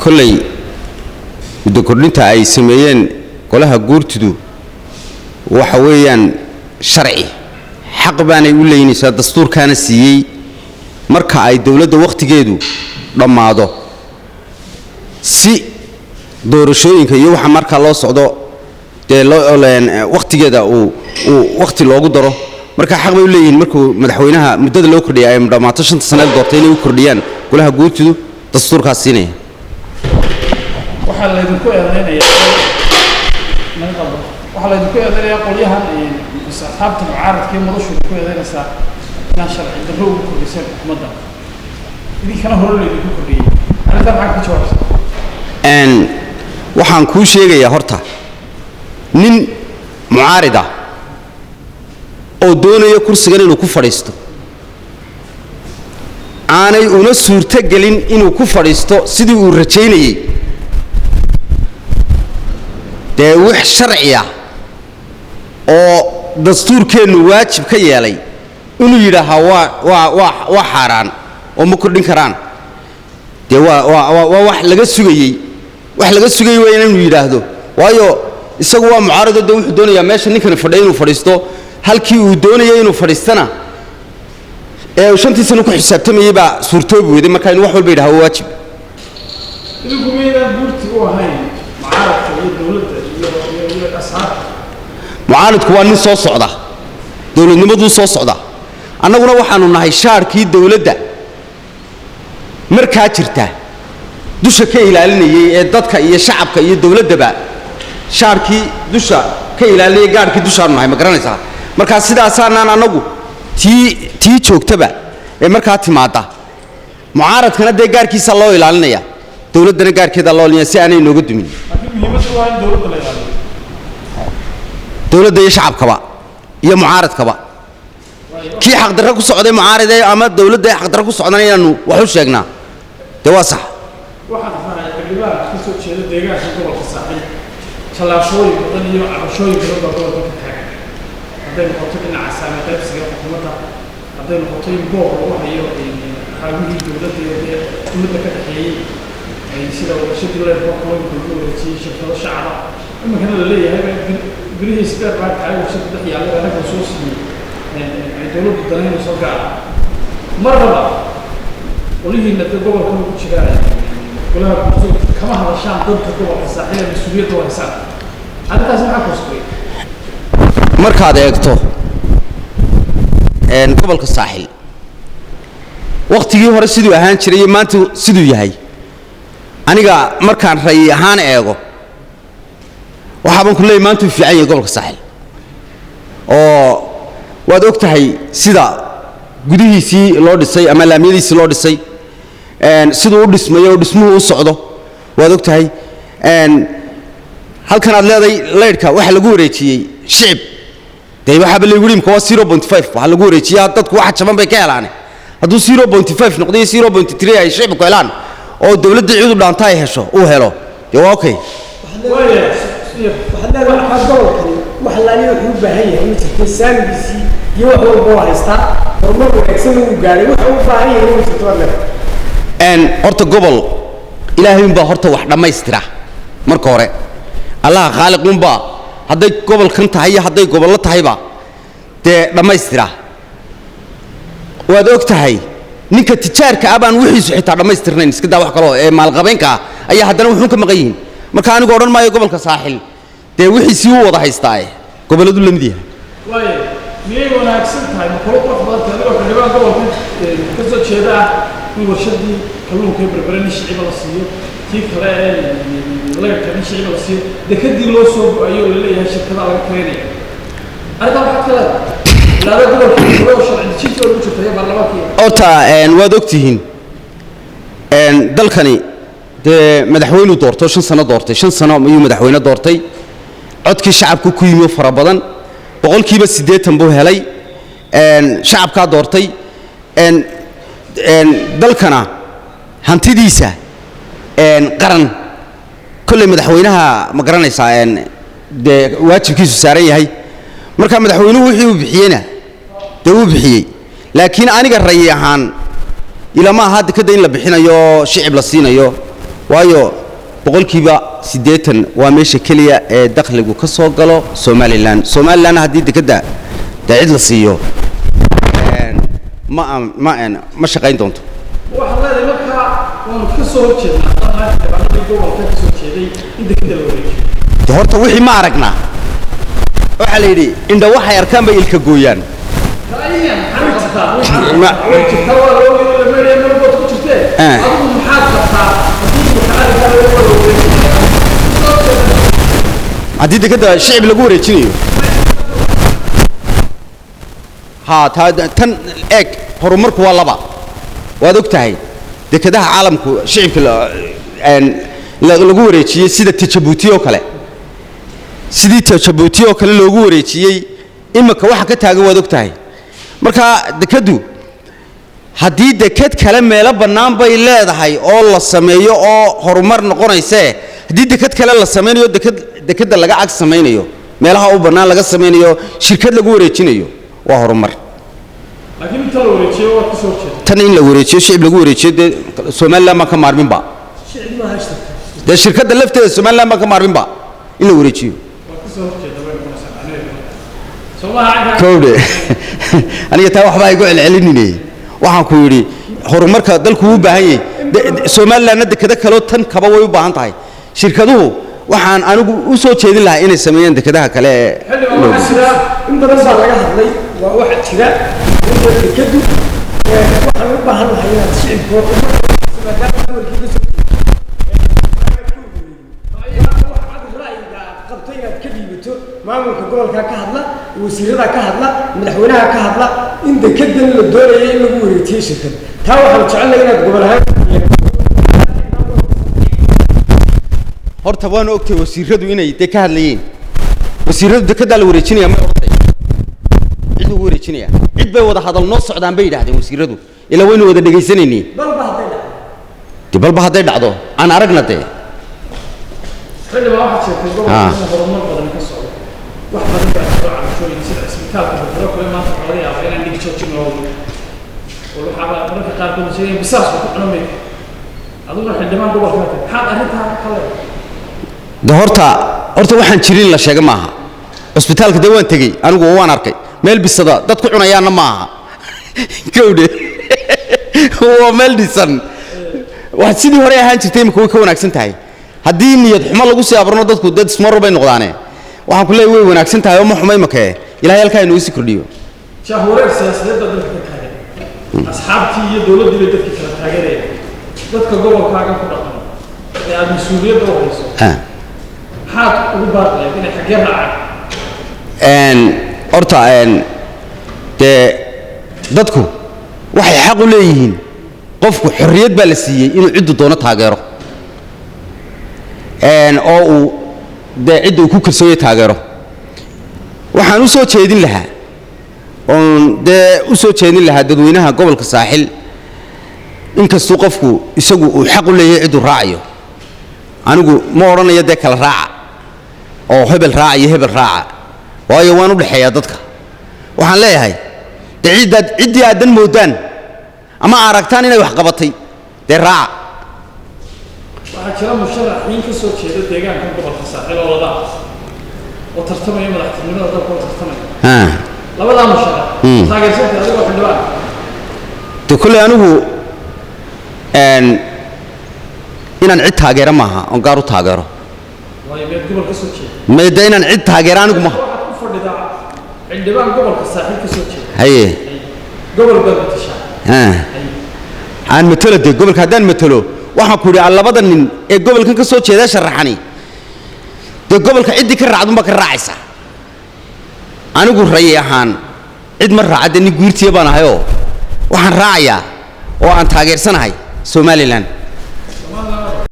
كلي ودكورنتا أي سميين كلها جورتدو وحويا شرعي حق باني يقول لي نساء الدستور كان السيء مركع أي دولة وقت جيدو لما عضو سي دور شوين كيوح مركع الله صعدو وقت جدا ووقت اللي قدره مركع حق بيقول لي مركو مدحوينها مدة اللي أكردي أي مدرماتش أنت سنة دورتين وكرديان كلها جورتدو دستور كاسينه. وحلا يدكوا هنا ما يقبل وحلا يدكوا هنا يقول يهان أصحاب المعارض كي مضوش يدكوا هنا سا ناشر يدلوا كل سنة مدة إذا كانوا هرول يدكوا كردي أنا ده معك بشوار أن وحن كل شيء يا هرتا نين معارضة أو دون يكون سجن وكفرستو أنا أنا صورة جلين إنه كفرستو سيدي ورجيني ده وح شرعية أو دستور كان واجب كيالي إنه يراها وحران ومكردين كران ده وح لقى سجي وين إنه يراهدو وياه يسقوا معارضة ده وحدوني ماشي نكنا فردين وفرستو هل كي ودوني إنه فرستنا وشنتي سنوك حسابتم يبقى صورته بودي ما كان واحد بيده هو واجب. إذا كمية بورت هو هاي معارض الدولة الأسعار. معارض كوانين صوص صعدة. دولة نمدو صوص صعدة. أنا قلنا وحنا نهاي شهر كي الدولة ده. مركاترته. دوشة كي لالني ضدك يشعب كي الدولة ده بقى. شهر كي دوشة كي لالني قار كي دوشة نهاي مقرنة صار. مركز سيدا صارنا أنا نقول. تي joogtaba ee markaa timaada mucaaradkana de gaarkiisa loo ilaalinaya dawladana gaarkeeda loo ilaalinaya si aanay nooga dumin muhiimadu waa in dawladda la ilaaliyo dawladda iyo shacabkaba iyo mucaaradkaba kii xaq darro ku socday mucaarad ama dawladda xaq darro ku socdanaynaanu wax u sheegnaa de waa sax waxaan fahmay xildhibaan ka soo jeeda deegaanka gobolka Saaxil talaashooyin badan iyo cabashooyin badan oo gobolka ka taagan hadday noqoto dhinaca saamayn qaybsiga xukuumadda hadday noqoto in booq lagu hayo xarumihii dowladda iyo xukuumadda ka dhexeeyey sida warshadii loo yaqaan kuwa lagu wareejiyey shirkado shacaba imankana la leeyahay birihii spare part ay warshada dhex yaalla anaga soo siiyey ay dowladdu danayna soo gaara marnaba qolihiina gobolka ugu jiraan golaha bulshada kama hadashaan dadka gobolka Saaxil mas'uuliyadda waa haysan arrintaas maxaa ku sugay markaad eegto gobolka Saaxil waqtigii hore sidoo ahaan jiray maanta sidoo yahay aniga markaan rayi ahaan eego waxa baan ku leeyahay maanta uu fiican yahay gobolka Saaxil oo waad ogtahay sida gudihiisii loo dhisay ama laamiyadiisii loo dhisay sidoo u dhismayo dhismuhu u socdo waad ogtahay halkan aad leedahay leerka waxa lagu wareejiyay shicib day waxa bal leeyahay imka 0.5 waxa lagu wareejiyaa dadku waxa jaban bay ka helaan hadduu 0.5 noqday 0.3 ay shicibku helaan oo dawladda cid u dhaanta ay hesho uu helo dee waa okay waxaan leeyahay gobolkan wax laaliyo wuxuu u baahan yahay inta kiisaankiisi iyo wax walba oo haysta horumar wanaagsan uu gaaray wuxuu u baahan yahay inuu jirto horta gobol ilaahay baa horta wax dhameystira marka hore allah khaliqun baa hadday gobolkan tahay hadday gobollo tahayba dee dhameystira waad ogtahay ninka tijaarka abaan wixiisu xitaa dhameystirnayn iska daa wax kale ee maalqabeenka ayaa haddana wuxuu ka maqan yihiin marka anigu oran maayo gobolka Saaxil dee wixiisii uu wada haystaa goboladu la mid yahay way miyay wanaagsan tahay ma kala qof badan tahay oo xildhibaan gobolka ka soo jeeda in warshadii kalluunka barbaran shicib la siiyo tii kale leerka shicib la siiyo dekadii loo soo ayo la leeyahay shirkada laga keenay arrinta waxa kale la gobolka loo sharci jidka oo jirtay baarlamaanka ota waad ogtihiin dalkani dee madaxweyne doorto 5 sano doortay 5 sano ayuu madaxweyne doortay codkii shacabku ku yimi fara badan boqolkiiba 80 buu helay shacabka doortay dalkana hantidiisa qaran kulli madaxweynaha ma garanaysaa dee waajibkiisu saaran yahay marka madaxweynuhu wixii uu bixiyena dee uu bixiyay laakiin aniga rayi ahaan ila ma aha dekada in la bixinayo shicib la siinayo waayo boqolkiiba 80 waa meesha kaliya ee dakhligu ka soo galo Somaliland haddii dekada cid la siiyo ma shaqayn doonto waxaa leedahay markaa waanu ka soo horjeednaa xildhibaanadii gobolka ka soo jeeday in dekada la wareejiyo horta wixii ma aragnaa waxaa la yidhi indha waxay arkaan bay ilka gooyaan haddii dekada shicib lagu wareejinayo tan eeg horumarku waa laba waad og tahay dekadaha caalamku shicibka lagu wareejiyey sida Djibouti oo kale sidii Djibouti oo kale loogu wareejiyey imika waxa ka taagan waad og tahay marka dekadu haddii dekad kale meelo bannaan bay leedahay oo la sameeyo oo horumar noqonaysa haddii dekad kale la sameeyo dekada laga ag sameeyo meelaha u bannaan laga sameeyo shirkad lagu wareejinayo waa horumar laakiin inta la wareejiyo waa ka soo jeedo tan in la wareejiyo shicib lagu wareejiyo Somaliland ma ka maarmin ba shicib ma haysto shirkadda lafteeda Somaliland ma ka maarmin ba in la wareejiyo kowde aniga taa waxba igu celcelinayay waxaan ku yiri horumarka dalku u baahan yahay Somaliland dekada kale tan kaba way u baahan tahay shirkaduhu waxaan anigu u soo jeedin lahaa inay sameeyaan dekadaha kale in badan baa laga hadlay waa waxa jira dekadu waxaan u baahan lahaa inaad shicibka maamulka gobolka ka hadla wasiirada ka hadla madaxweynaha ka hadla in dekedan la doonayo in lagu wareejiyo shirkad taa waxaan jecelahay inaad gobol ahaan horta waan ogtay wasiiradu inay ka hadlayeen wasiiradu dekada la wareejinaya ma orday cid ugu wareejinaya cid bay wada hadal noo socdaan bay yiraahdeen wasiiradu ila waynu wada dhageysanayeen balba hadday dhacdo aan aragna de xildhibaan waxaa jirtay gobolka horumar badan ka socdo wax badan baa jiro cabashooyin sida isbitaalka dadka kale maanta laga yaabo inaan dhig joojin loo wado waxaa mararka qaarkood sheegay bisaas ku cunamay aduna xildhibaan gobolka maxaad arrintaa kale horta waxaan jirin la sheega maaha isbitaalka dawaan tagay anigu waan arkay meel bisada dad ku cunayaana maaha gowde waa meel dhisan wax sidii hore ahaan jirtay imika way ka wanaagsan tahay haddii niyad xumo lagu sii abrno dadku dad ismar bay noqdaane waxaan ku leeyahay way wanaagsan tahay oo ma xumay makee ilaahay halka inuu sii kordhiyo shahwareer siyaasadeed dadka ka taagan asxaabtii iyo dawladda dadka kala taageeraya dadka gobolkaaga ku dhaqan ee aad mas'uuliyadda u hayso maxaad ugu baaqaysaa inay xageer raacaan horta dee dadku waxay xaq u leeyihiin qofku xorriyad baa la siiyey inuu ciddu doono taageero oo uu dee cidda uu ku kalsooyo taageero waxaan u soo jeedin lahaa dadweynaha gobolka saaxil inkastuu qofku isagu uu xaq u leeyahay cidduu raacayo anigu ma odhanayo dee kala raaca oo hebel raaca iyo hebel raaca waayo waan u dhexeeyaa dadka waxaan leeyahay dee ciddii aadan moodaan ama aragtaan inay wax qabatay dee raaca waxaa jira musharaxiin ka soo jeeda deegaanka gobolka saaxil oo wada oo tartamaya madaxtinimada dalka oo tartamaya labadaa musharax taageersanta adigoo xildhibaan de kulley anigu inaan cid taageero maaha oon gaar u taageero waayo meed gobol ka soo jeeda mayda inaan cid taageero anigu maaha waxaad ku fadhidaa xildhibaan gobolka saaxil ka soo jeeda haye gobol baa matashaa aan matalo dee gobolka haddaan matalo waxaan ku yidhi labada nin ee gobolkan ka soo jeeda sharaxani dee gobolka ciddii ka raacdunbaa ka raacaysa anigu rayi ahaan cid ma raaca dee nin guurtiya baan ahayoo waxaan raacayaa oo aan taageersanahay Somaliland